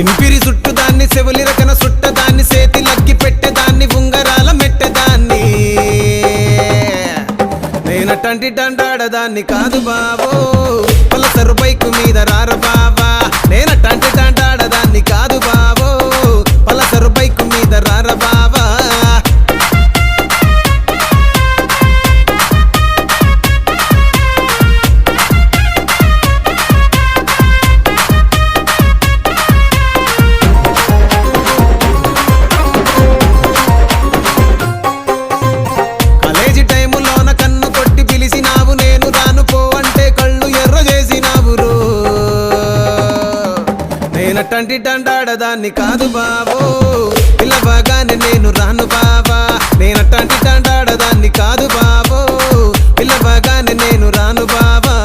సింపిరి చుట్టుదాన్ని చెవులి రకన సుట్టదాన్ని సేతి లగ్గి పెట్టేదాన్ని ఉంగరాల మెట్టెదాన్ని నేనటంటి డండాడదాన్ని కాదు బావో పలసరు బైకు మీద రార బావా నేనటంటి డండాడదాన్ని కాదు బావో పలసరు బైకు మీద రార బావా నేనటంటి డండాడదాన్ని కాదు బావో పిల్లవగానే నేను రాను బావా నేనటంటి డండాడదాన్ని కాదు బావో పిల్లవగానే నేను రాను బావా